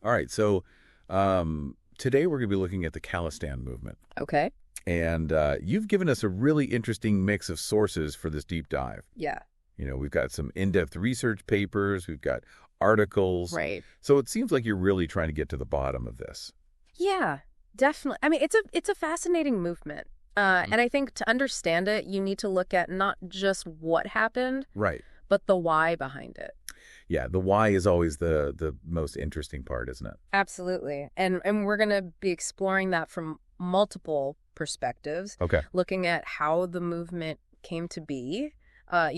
All right, so today we're going to be looking at the Khalistan movement. Okay. And you've given us a really interesting mix of sources for this deep dive. Yeah. We've got some in-depth research papers, we've got articles. Right. So it seems like you're really trying to get to the bottom of this. Yeah, definitely. I mean, it's a fascinating movement. And I think to understand it, you need to look at not just what happened, Right. but the why behind it. Yeah, the why is always the most interesting part, isn't it? Absolutely. And we're going to be exploring that from multiple perspectives. Okay. Looking at how the movement came to be, how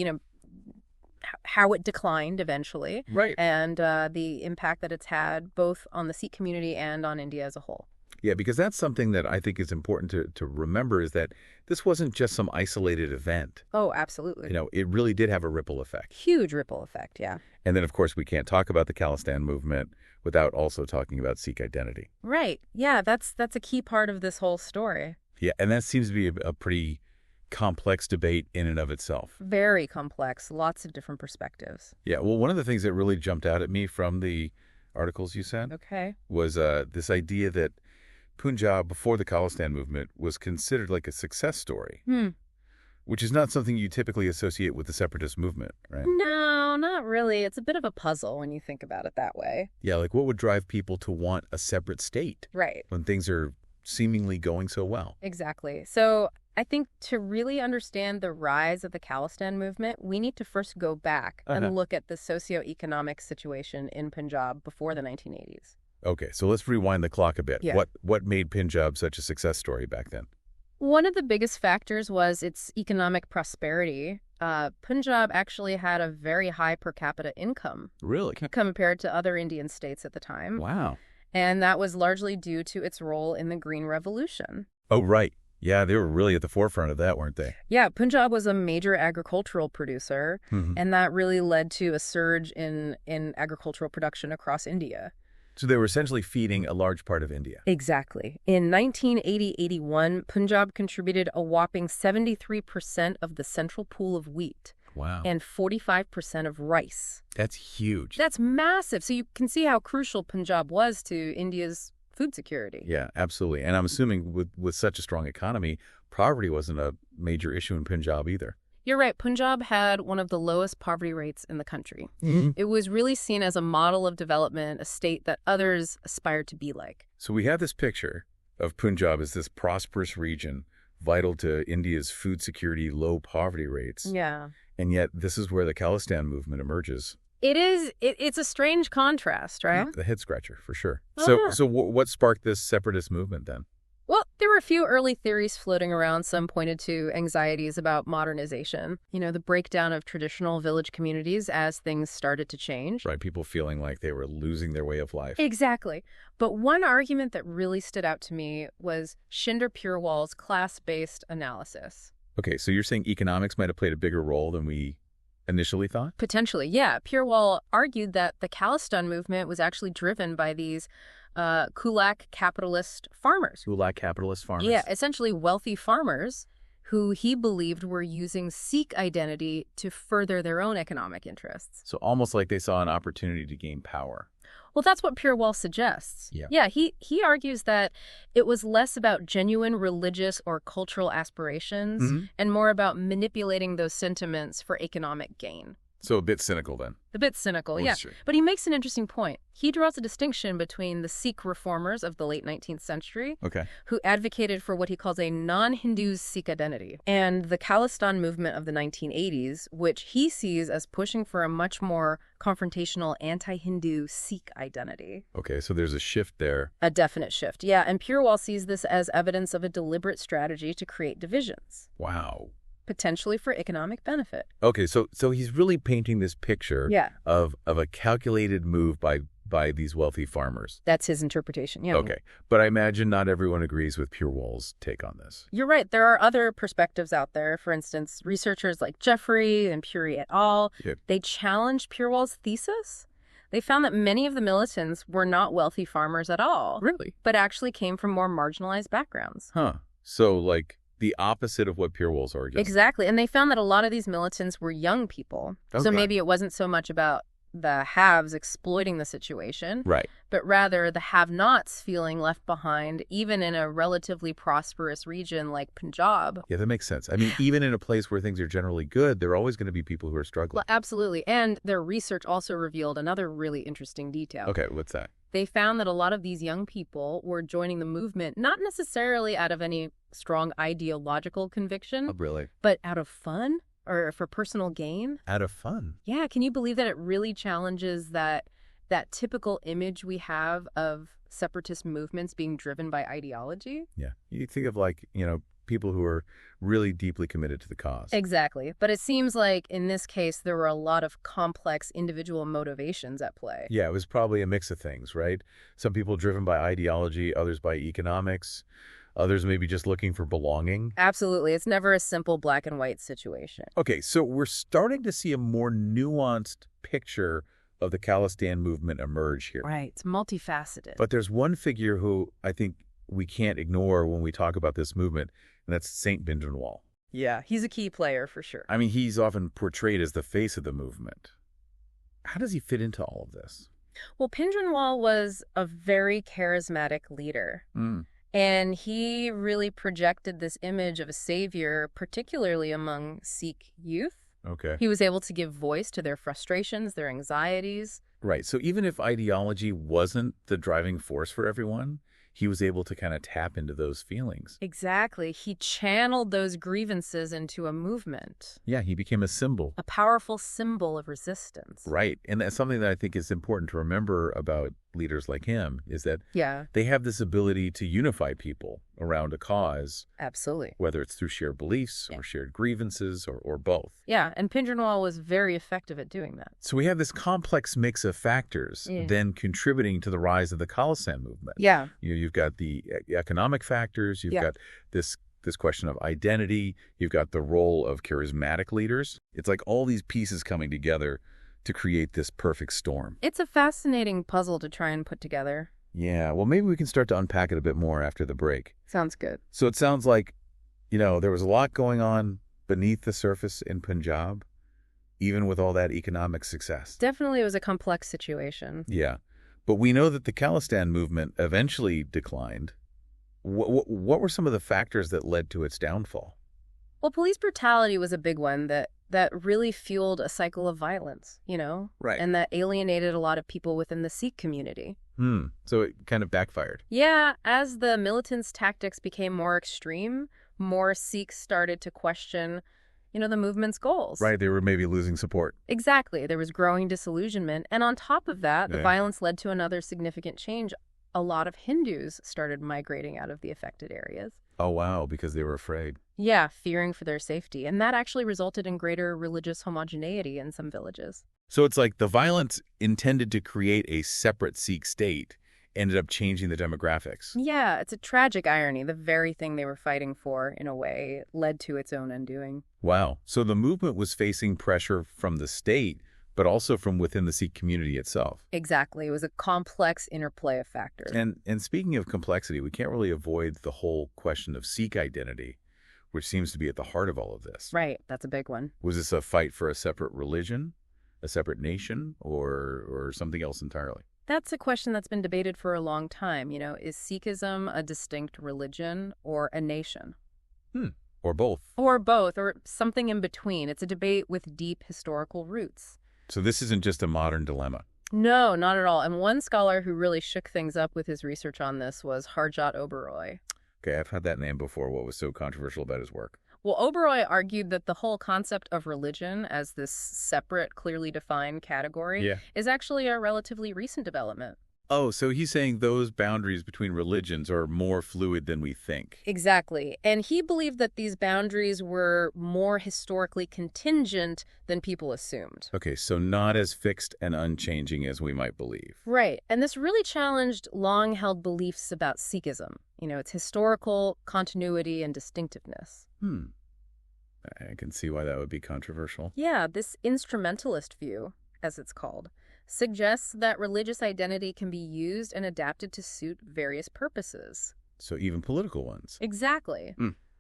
it declined eventually. Right. And the impact that it's had both on the Sikh community and on India as a whole. Yeah, because that's something that I think is important to remember is that this wasn't just some isolated event. Oh, absolutely. It really did have a ripple effect. Huge ripple effect, yeah. And then, of course, we can't talk about the Khalistan movement without also talking about Sikh identity. Right. Yeah, that's a key part of this whole story. Yeah, and that seems to be a pretty complex debate in and of itself. Very complex, lots of different perspectives. Yeah, well, one of the things that really jumped out at me from the articles you sent was this idea that Punjab, before the Khalistan movement, was considered like a success story, which is not something you typically associate with the separatist movement, right? No, not really. It's a bit of a puzzle when you think about it that way. Yeah, like what would drive people to want a separate state Right. when things are seemingly going so well? Exactly. So I think to really understand the rise of the Khalistan movement, we need to first go back and look at the socioeconomic situation in Punjab before the 1980s. Okay, so let's rewind the clock a bit. Yeah. What made Punjab such a success story back then? One of the biggest factors was its economic prosperity. Punjab actually had a very high per capita income. Really? Compared to other Indian states at the time. Wow. And that was largely due to its role in the Green Revolution. Oh, right. Yeah, they were really at the forefront of that, weren't they? Yeah, Punjab was a major agricultural producer, and that really led to a surge in agricultural production across India. So they were essentially feeding a large part of India. Exactly. In 1980-81, Punjab contributed a whopping 73% of the central pool of wheat. Wow. And 45% of rice. That's huge. That's massive. So you can see how crucial Punjab was to India's food security. Yeah, absolutely. And I'm assuming with such a strong economy, poverty wasn't a major issue in Punjab either. You're right. Punjab had one of the lowest poverty rates in the country. It was really seen as a model of development, a state that others aspired to be like. So we have this picture of Punjab as this prosperous region, vital to India's food security, low poverty rates. Yeah. And yet this is where the Khalistan movement emerges. It is. It's a strange contrast, right? The head scratcher, for sure. Oh, So what sparked this separatist movement then? Well, there were a few early theories floating around. Some pointed to anxieties about modernization, the breakdown of traditional village communities as things started to change. Right, people feeling like they were losing their way of life. Exactly. But one argument that really stood out to me was Shinder Purewal's class-based analysis. Okay, so you're saying economics might have played a bigger role than we initially thought? Potentially, yeah. Purewal argued that the Khalistan movement was actually driven by these kulak capitalist farmers. Kulak capitalist farmers? Yeah, essentially wealthy farmers who he believed were using Sikh identity to further their own economic interests. So almost like they saw an opportunity to gain power. Well, that's what Purewal suggests. Yeah, he argues that it was less about genuine religious or cultural aspirations and more about manipulating those sentiments for economic gain. So a bit cynical then. A bit cynical, Well, yeah. sure. But he makes an interesting point. He draws a distinction between the Sikh reformers of the late 19th century, Okay. who advocated for what he calls a non-Hindu Sikh identity, and the Khalistan movement of the 1980s, which he sees as pushing for a much more confrontational anti-Hindu Sikh identity. Okay, so there's a shift there. A definite shift, yeah. And Purewal sees this as evidence of a deliberate strategy to create divisions. Wow. Potentially for economic benefit. Okay, so he's really painting this picture of a calculated move by these wealthy farmers. That's his interpretation, yeah. Okay, but I imagine not everyone agrees with Purewal's take on this. You're right. There are other perspectives out there. For instance, researchers like Jeffrey and Puri et al., they challenged Purewal's thesis. They found that many of the militants were not wealthy farmers at all. Really? But actually came from more marginalized backgrounds. Huh. So, like, the opposite of what Purewal's arguing. Exactly. And they found that a lot of these militants were young people. So maybe it wasn't so much about the haves exploiting the situation. Right. But rather the have-nots feeling left behind, even in a relatively prosperous region like Punjab. Yeah, that makes sense. I mean, even in a place where things are generally good, there are always going to be people who are struggling. Well, absolutely. And their research also revealed another really interesting detail. Okay, what's that? They found that a lot of these young people were joining the movement not necessarily out of any strong ideological conviction. Oh, really? But out of fun or for personal gain. Out of fun? Yeah, can you believe that it really challenges that typical image we have of separatist movements being driven by ideology? Yeah. You think of people who are really deeply committed to the cause. Exactly. But it seems like in this case, there were a lot of complex individual motivations at play. Yeah, it was probably a mix of things, right? Some people driven by ideology, others by economics, others maybe just looking for belonging. Absolutely. It's never a simple black and white situation. Okay, so we're starting to see a more nuanced picture of the Khalistan movement emerge here. Right. It's multifaceted. But there's one figure who I think we can't ignore when we talk about this movement, and that's Saint Bindranwal. Yeah, he's a key player for sure. I mean, he's often portrayed as the face of the movement. How does he fit into all of this? Well, Bindranwal was a very charismatic leader. And he really projected this image of a savior, particularly among Sikh youth. Okay. He was able to give voice to their frustrations, their anxieties. Right. So even if ideology wasn't the driving force for everyone, he was able to kind of tap into those feelings. Exactly. He channeled those grievances into a movement. Yeah, he became a symbol. A powerful symbol of resistance. Right. And that's something that I think is important to remember about leaders like him, is that they have this ability to unify people around a cause. Absolutely. Whether it's through shared beliefs or shared grievances or both. Yeah, and Bindranwal was very effective at doing that. So we have this complex mix of factors then contributing to the rise of the Khalistan movement. Yeah. You've got the economic factors, you've got this question of identity, you've got the role of charismatic leaders. It's like all these pieces coming together to create this perfect storm. It's a fascinating puzzle to try and put together. Yeah, well, maybe we can start to unpack it a bit more after the break. Sounds good. So it sounds like, there was a lot going on beneath the surface in Punjab, even with all that economic success. Definitely it was a complex situation. Yeah, but we know that the Khalistan movement eventually declined. What were some of the factors that led to its downfall? Well, police brutality was a big one that really fueled a cycle of violence, Right. And that alienated a lot of people within the Sikh community. So it kind of backfired. Yeah, as the militants' tactics became more extreme, more Sikhs started to question, the movement's goals. Right, they were maybe losing support. Exactly. There was growing disillusionment. And on top of that, the violence led to another significant change. A lot of Hindus started migrating out of the affected areas. Oh, wow, because they were afraid. Yeah, fearing for their safety. And that actually resulted in greater religious homogeneity in some villages. So it's like the violence intended to create a separate Sikh state ended up changing the demographics. Yeah, it's a tragic irony. The very thing they were fighting for, in a way, led to its own undoing. Wow. So the movement was facing pressure from the state, but also from within the Sikh community itself. Exactly. It was a complex interplay of factors. And speaking of complexity, we can't really avoid the whole question of Sikh identity, which seems to be at the heart of all of this. Right. That's a big one. Was this a fight for a separate religion, a separate nation, or something else entirely? That's a question that's been debated for a long time. Is Sikhism a distinct religion or a nation? Or both. Or both, or something in between. It's a debate with deep historical roots. So this isn't just a modern dilemma. No, not at all. And one scholar who really shook things up with his research on this was Harjot Oberoi. Okay, I've had that name before. What was so controversial about his work? Well, Oberoi argued that the whole concept of religion as this separate, clearly defined category is actually a relatively recent development. Oh, so he's saying those boundaries between religions are more fluid than we think. Exactly. And he believed that these boundaries were more historically contingent than people assumed. Okay, so not as fixed and unchanging as we might believe. Right. And this really challenged long-held beliefs about Sikhism. Its historical continuity and distinctiveness. I can see why that would be controversial. Yeah, this instrumentalist view, as it's called, suggests that religious identity can be used and adapted to suit various purposes. So even political ones. Exactly.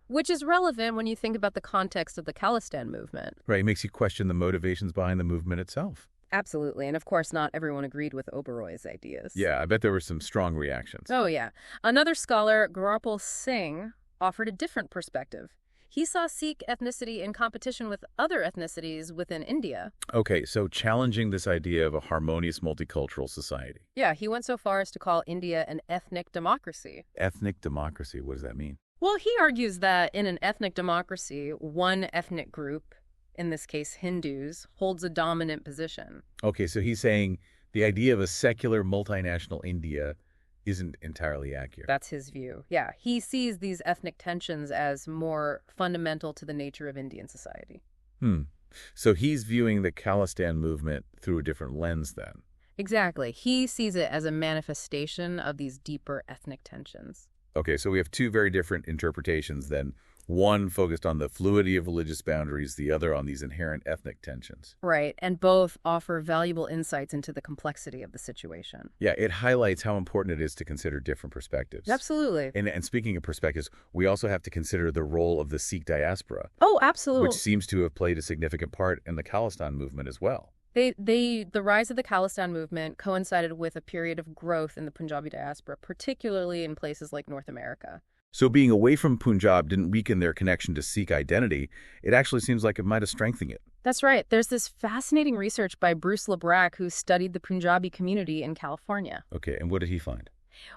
Which is relevant when you think about the context of the Khalistan movement. Right, it makes you question the motivations behind the movement itself. Absolutely. And of course, not everyone agreed with Oberoi's ideas. Yeah, I bet there were some strong reactions. Oh, yeah. Another scholar, Gurupal Singh, offered a different perspective. He saw Sikh ethnicity in competition with other ethnicities within India. Okay, so challenging this idea of a harmonious multicultural society. Yeah, he went so far as to call India an ethnic democracy. Ethnic democracy, what does that mean? Well, he argues that in an ethnic democracy, one ethnic group, in this case Hindus, holds a dominant position. Okay, so he's saying the idea of a secular multinational India isn't entirely accurate. That's his view. Yeah, he sees these ethnic tensions as more fundamental to the nature of Indian society. So he's viewing the Khalistan movement through a different lens then. Exactly. He sees it as a manifestation of these deeper ethnic tensions. Okay, so we have two very different interpretations then. One focused on the fluidity of religious boundaries, the other on these inherent ethnic tensions. Right, and both offer valuable insights into the complexity of the situation. Yeah, it highlights how important it is to consider different perspectives. Absolutely. And speaking of perspectives, we also have to consider the role of the Sikh diaspora. Oh, absolutely. Which seems to have played a significant part in the Khalistan movement as well. The rise of the Khalistan movement coincided with a period of growth in the Punjabi diaspora, particularly in places like North America. So being away from Punjab didn't weaken their connection to Sikh identity. It actually seems like it might have strengthened it. That's right. There's this fascinating research by Bruce Lebrack who studied the Punjabi community in California. Okay, and what did he find?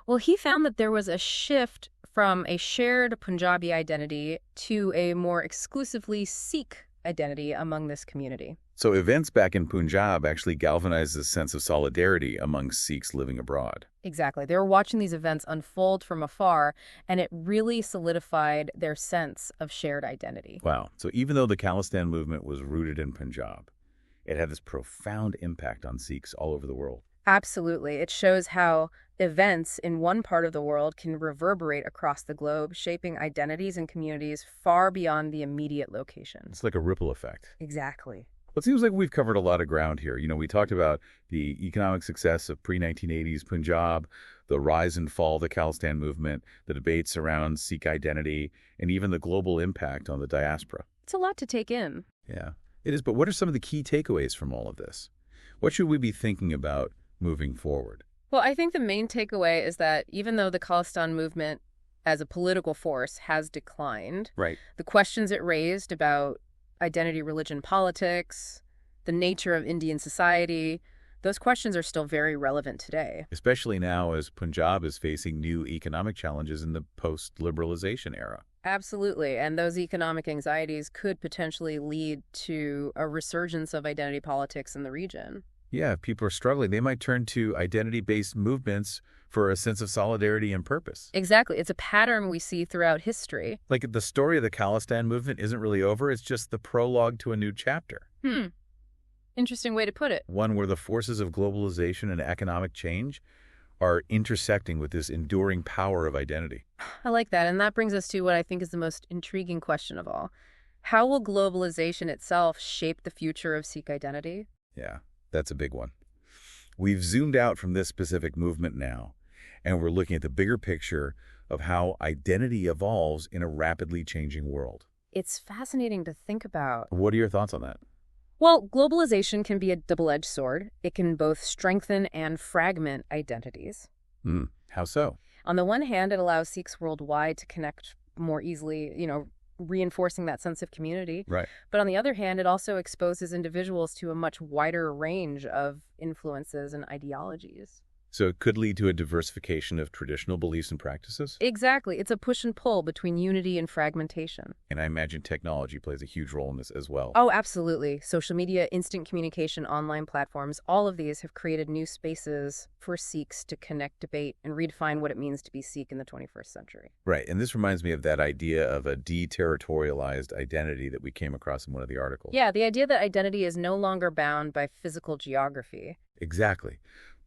Well, he found that there was a shift from a shared Punjabi identity to a more exclusively Sikh identity among this community. So events back in Punjab actually galvanized this sense of solidarity among Sikhs living abroad. Exactly. They were watching these events unfold from afar, and it really solidified their sense of shared identity. Wow. So even though the Khalistan movement was rooted in Punjab, it had this profound impact on Sikhs all over the world. Absolutely. It shows how events in one part of the world can reverberate across the globe, shaping identities and communities far beyond the immediate location. It's like a ripple effect. Exactly. Well, it seems like we've covered a lot of ground here. You know, we talked about the economic success of pre-1980s Punjab, the rise and fall of the Khalistan movement, the debates around Sikh identity, and even the global impact on the diaspora. It's a lot to take in. Yeah, it is. But what are some of the key takeaways from all of this? What should we be thinking about moving forward? Well, I think the main takeaway is that even though the Khalistan movement as a political force has declined, right, the questions it raised about identity, religion, politics, the nature of Indian society, those questions are still very relevant today. Especially now as Punjab is facing new economic challenges in the post-liberalization era. Absolutely. And those economic anxieties could potentially lead to a resurgence of identity politics in the region. Yeah, if people are struggling, they might turn to identity-based movements for a sense of solidarity and purpose. Exactly. It's a pattern we see throughout history. Like the story of the Khalistan movement isn't really over. It's just the prologue to a new chapter. Interesting way to put it. One where the forces of globalization and economic change are intersecting with this enduring power of identity. I like that. And that brings us to what I think is the most intriguing question of all. How will globalization itself shape the future of Sikh identity? Yeah, that's a big one. We've zoomed out from this specific movement now, and we're looking at the bigger picture of how identity evolves in a rapidly changing world. It's fascinating to think about. What are your thoughts on that? Well, globalization can be a double-edged sword. It can both strengthen and fragment identities. How so? On the one hand, it allows Sikhs worldwide to connect more easily, reinforcing that sense of community. Right. But on the other hand, it also exposes individuals to a much wider range of influences and ideologies. So it could lead to a diversification of traditional beliefs and practices? Exactly. It's a push and pull between unity and fragmentation. And I imagine technology plays a huge role in this as well. Oh, absolutely. Social media, instant communication, online platforms, all of these have created new spaces for Sikhs to connect, debate, and redefine what it means to be Sikh in the 21st century. Right. And this reminds me of that idea of a deterritorialized identity that we came across in one of the articles. Yeah, the idea that identity is no longer bound by physical geography. Exactly.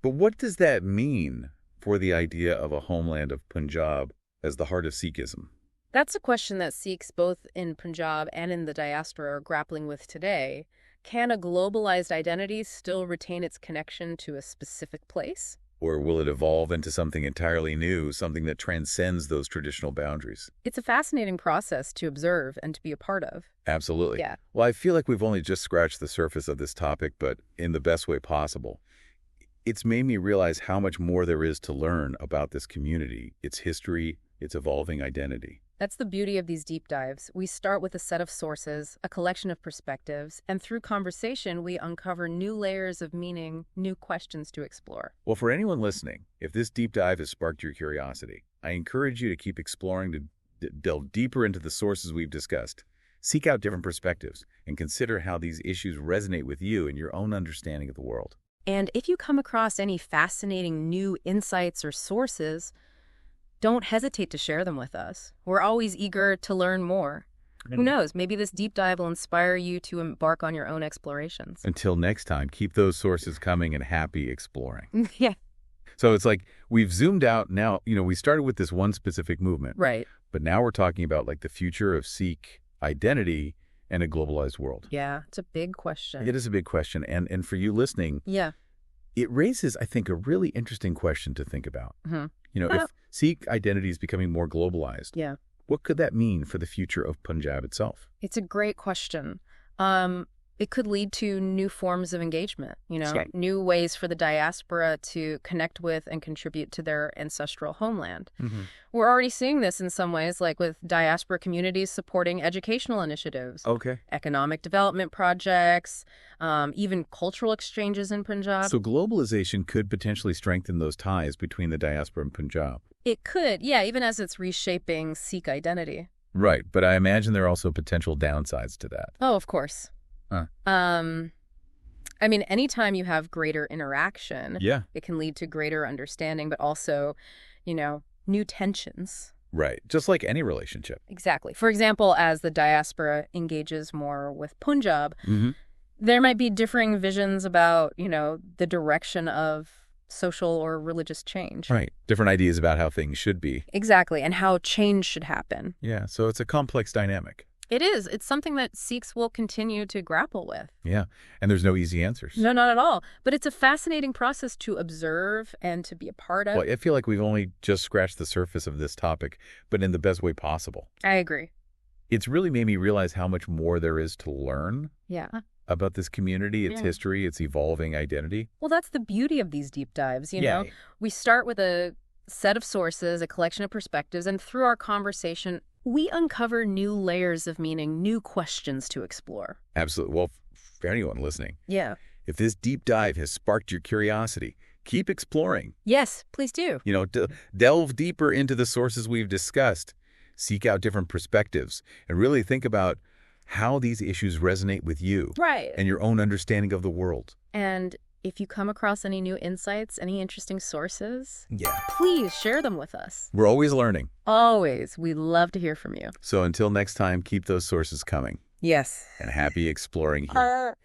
But what does that mean for the idea of a homeland of Punjab as the heart of Sikhism? That's a question that Sikhs both in Punjab and in the diaspora are grappling with today. Can a globalized identity still retain its connection to a specific place? Or will it evolve into something entirely new, something that transcends those traditional boundaries? It's a fascinating process to observe and to be a part of. Absolutely. Yeah. Well, I feel like we've only just scratched the surface of this topic, but in the best way possible. It's made me realize how much more there is to learn about this community, its history, its evolving identity. That's the beauty of these deep dives. We start with a set of sources, a collection of perspectives, and through conversation, we uncover new layers of meaning, new questions to explore. Well, for anyone listening, if this deep dive has sparked your curiosity, I encourage you to keep exploring, to delve deeper into the sources we've discussed. Seek out different perspectives and consider how these issues resonate with you and your own understanding of the world. And if you come across any fascinating new insights or sources, don't hesitate to share them with us. We're always eager to learn more. Who knows, maybe this deep dive will inspire you to embark on your own explorations. Until next time, keep those sources coming and happy exploring. Yeah. So it's like we've zoomed out now. We started with this one specific movement. Right. But now we're talking about like the future of Sikh identity and a globalized world. Yeah, it's a big question. It is a big question. And for you listening, yeah, it raises, I think, a really interesting question to think about. Mm-hmm. If Sikh identity is becoming more globalized, yeah, what could that mean for the future of Punjab itself? It's a great question. It could lead to new forms of engagement, new ways for the diaspora to connect with and contribute to their ancestral homeland. Mm-hmm. We're already seeing this in some ways, like with diaspora communities supporting educational initiatives, economic development projects, even cultural exchanges in Punjab. So globalization could potentially strengthen those ties between the diaspora and Punjab. It could, yeah, even as it's reshaping Sikh identity. Right, but I imagine there are also potential downsides to that. Oh, of course. I mean, anytime you have greater interaction, it can lead to greater understanding, but also, new tensions. Right. Just like any relationship. Exactly. For example, as the diaspora engages more with Punjab, there might be differing visions about, the direction of social or religious change. Right. Different ideas about how things should be. Exactly. And how change should happen. Yeah. So it's a complex dynamic. It is. It's something that Sikhs will continue to grapple with. Yeah. And there's no easy answers. No, not at all. But it's a fascinating process to observe and to be a part of. Well, I feel like we've only just scratched the surface of this topic, but in the best way possible. I agree. It's really made me realize how much more there is to learn. Yeah. About this community, its history, its evolving identity. Well, that's the beauty of these deep dives, know? We start with a set of sources, a collection of perspectives, and through our conversation, we uncover new layers of meaning, new questions to explore. Absolutely. Well, for anyone listening, if this deep dive has sparked your curiosity, keep exploring. Yes, please do. Delve deeper into the sources we've discussed, seek out different perspectives, and really think about how these issues resonate with you and your own understanding of the world. And if you come across any new insights, any interesting sources, please share them with us. We're always learning. Always. We love to hear from you. So until next time, keep those sources coming. Yes. And happy exploring here.